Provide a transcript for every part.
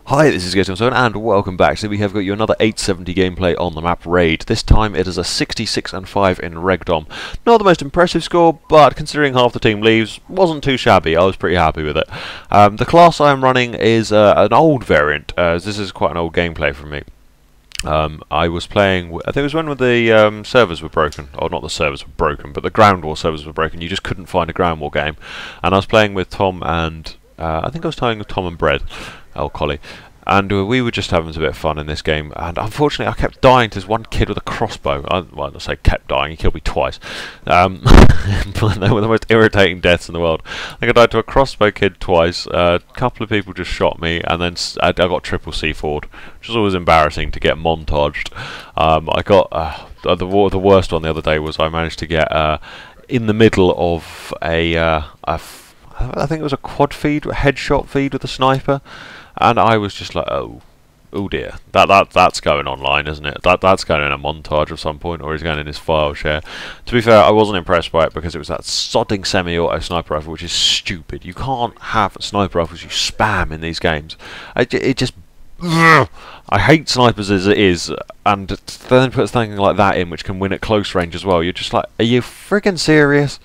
Hi, this is Getting and welcome back. So we have got you another 870 gameplay on the map Raid. This time it is a 66 and 5 in Regdom. Not the most impressive score, but considering half the team leaves, wasn't too shabby. I was pretty happy with it. The class I am running is an old variant, as this is quite an old gameplay for me. I was playing, I think it was when the servers were broken, or not the servers were broken, but the ground war servers were broken. You just couldn't find a ground war game. And I was playing with Tom and, I think I was playing with Tom and Bread. El Collie, and we were just having a bit of fun in this game, and unfortunately I kept dying to this one kid with a crossbow. Well, I say kept dying, he killed me twice. They were the most irritating deaths in the world. I think I died to a crossbow kid twice, a couple of people just shot me, and then I got triple C4'd, which was always embarrassing to get montaged. I got, the worst one the other day was I managed to get in the middle of I think it was a quad feed, headshot feed with a sniper, and I was just like, oh dear, that's going online, isn't it? That's going in a montage of some point, or he's going in his file share. To be fair, I wasn't impressed by it because it was that sodding semi-auto sniper rifle, which is stupid. You can't have sniper rifles you spam in these games. It just, I hate snipers as it is, and then put something like that in, which can win at close range as well. You're just like, are you friggin' serious?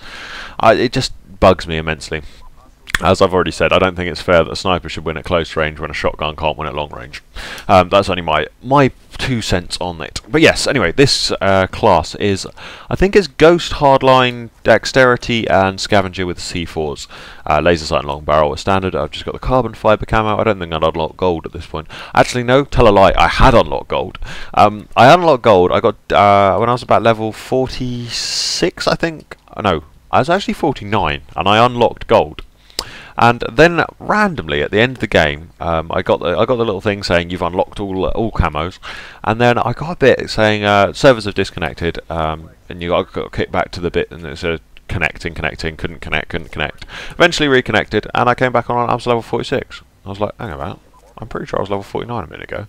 It just bugs me immensely. As I've already said, I don't think it's fair that a sniper should win at close range when a shotgun can't win at long range. That's only my 2 cents on it. But yes, anyway, this class is, I think it's Ghost, Hardline, Dexterity, and Scavenger with C4s. Laser sight and long barrel as standard. I've just got the carbon fibre camo. I don't think I'd unlock gold at this point. Actually, no, tell a lie, I had unlocked gold. I unlocked gold, I got, when I was about level 46, I think. No, I was actually 49, and I unlocked gold. And then randomly at the end of the game, I got the little thing saying you've unlocked all camos, and then I got a bit saying servers have disconnected, and you got to kick back to the bit and it said connecting, couldn't connect. Eventually reconnected, and I came back on. I was level 46. I was like, hang about, I'm pretty sure I was level 49 a minute ago.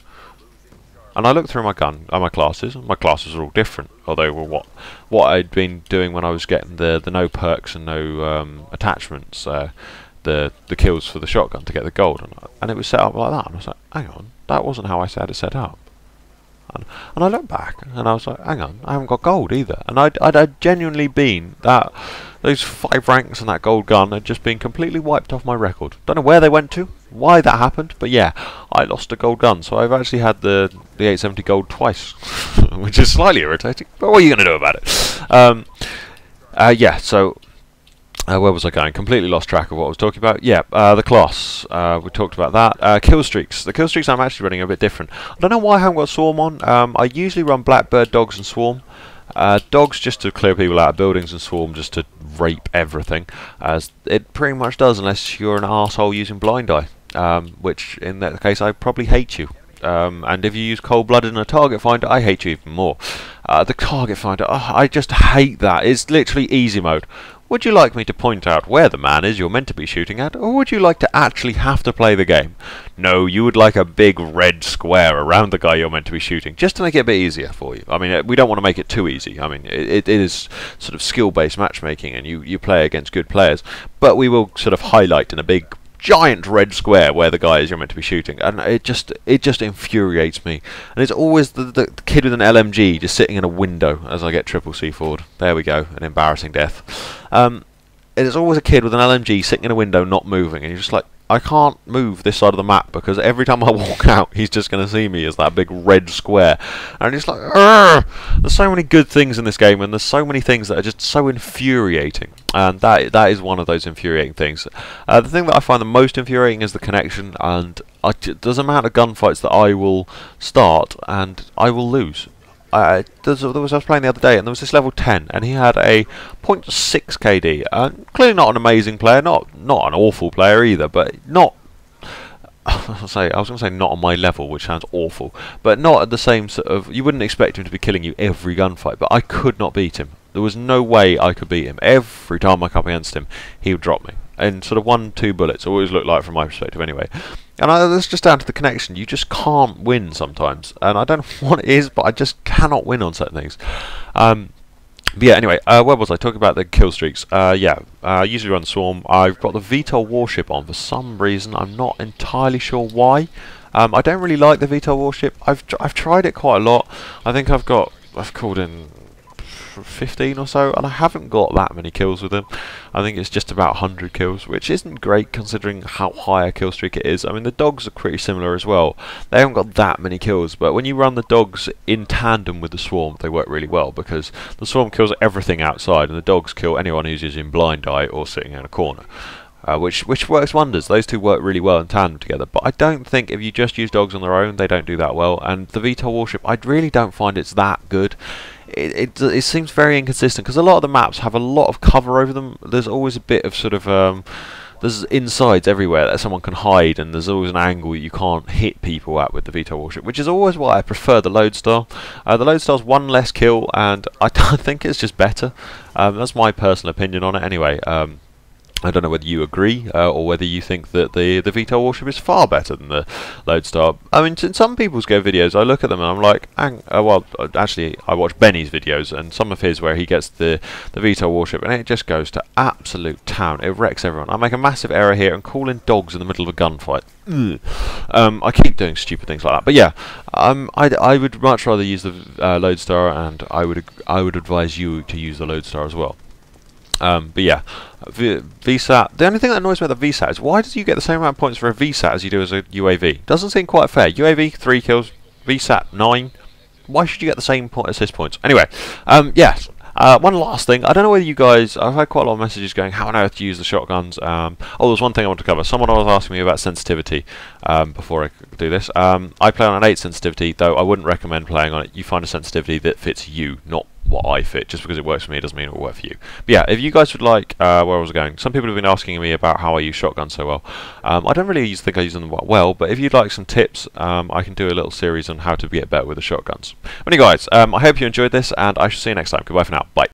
And I looked through my my classes. My classes are all different, although what I'd been doing when I was getting the no perks and no attachments. The kills for the shotgun to get the gold, and it was set up like that, and I was like, hang on, that wasn't how I had it set up. And I looked back and I was like, hang on, I haven't got gold either. And I'd genuinely been those 5 ranks and that gold gun had just been completely wiped off my record. Don't know where they went to, why that happened, but yeah, I lost a gold gun. So I've actually had the 870 gold twice, which is slightly irritating. But what are you going to do about it? Yeah, so. Where was I going? Completely lost track of what I was talking about. Yeah, the class. We talked about that. Kill streaks. The kill streaks I'm actually running are a bit different. I don't know why I haven't got Swarm on. I usually run Blackbird, Dogs and Swarm. Dogs just to clear people out of buildings, and Swarm just to rape everything. As it pretty much does, unless you're an arsehole using Blind Eye. Which, in that case, I probably hate you. And if you use Cold-Blooded and a Target Finder, I hate you even more. The Target Finder, I just hate that. It's literally easy mode. Would you like me to point out where the man is you're meant to be shooting at, or would you like to actually have to play the game? No, you would like a big red square around the guy you're meant to be shooting, just to make it a bit easier for you. I mean, we don't want to make it too easy. I mean, it is sort of skill-based matchmaking, and you play against good players, but we will sort of highlight in a big giant red square where the guy is you're meant to be shooting, and it just infuriates me. And it's always the kid with an LMG just sitting in a window as I get triple C4'd. There we go, an embarrassing death. It is always a kid with an LMG sitting in a window not moving, and you're just like, I can't move this side of the map because every time I walk out he's just going to see me as that big red square. And it's like, argh! There's so many good things in this game, and there's so many things that are just so infuriating, and that is one of those infuriating things. The thing that I find the most infuriating is the connection, and there's an amount of gunfights that I will start and I will lose. I was playing the other day, and there was this level 10, and he had a 0.6 KD. Clearly not an amazing player, not an awful player either, but not. I was going to say not on my level, which sounds awful, but not at the same sort of. You wouldn't expect him to be killing you every gunfight, but I could not beat him. There was no way I could beat him. Every time I come against him, he would drop me. And sort of 1-2 bullets always looked like, from my perspective anyway. And that's just down to the connection. You just can't win sometimes. And I don't know what it is, but I just cannot win on certain things. But yeah, anyway, where was I? Talking about the kill streaks. Yeah, I usually run Swarm. I've got the VTOL warship on for some reason. I'm not entirely sure why. I don't really like the VTOL warship. I've tried it quite a lot. I think I've called in 15 or so, and I haven't got that many kills with him. I think it's just about 100 kills, which isn't great considering how high a kill streak it is. I mean, the dogs are pretty similar as well. They haven't got that many kills, but when you run the dogs in tandem with the swarm, they work really well, because the swarm kills everything outside, and the dogs kill anyone who's using blind eye or sitting in a corner. Which works wonders. Those two work really well in tandem together. But I don't think if you just use dogs on their own, they don't do that well. And the VTOL warship, I really don't find it's that good. It seems very inconsistent, because a lot of the maps have a lot of cover over them. There's always a bit of sort of there's insides everywhere that someone can hide, and there's always an angle you can't hit people at with the VTOL warship, which is always why I prefer the Lodestar. The Lodestar's one less kill, and I think it's just better. That's my personal opinion on it anyway. I don't know whether you agree, or whether you think that the VTOL warship is far better than the Lodestar. I mean, in some people's Go videos, I look at them and I'm like, well, actually, I watch Benny's videos, and some of his where he gets the VTOL warship, and it just goes to absolute town. It wrecks everyone. I make a massive error here and call in dogs in the middle of a gunfight. I keep doing stupid things like that. But yeah, I would much rather use the Lodestar, and I would advise you to use the Lodestar as well. But yeah, VSAT. The only thing that annoys me about the VSAT is, why do you get the same amount of points for a VSAT as you do as a UAV? Doesn't seem quite fair. UAV 3 kills, VSAT 9. Why should you get the same assist points? Anyway, yes. One last thing. I don't know whether you guys... I've had quite a lot of messages going, how on earth to use the shotguns. Oh, there's one thing I want to cover. Someone was asking me about sensitivity before I do this. I play on an 8 sensitivity, though I wouldn't recommend playing on it. You find a sensitivity that fits you, not what I fit. Just because it works for me doesn't mean it will work for you. But yeah, if you guys would like... where I was going. Some people have been asking me about how I use shotguns so well. I don't really think I use them well, but if you'd like some tips, I can do a little series on how to get better with the shotguns. Anyway guys, I hope you enjoyed this, and I shall see you next time. Goodbye for now. Bye.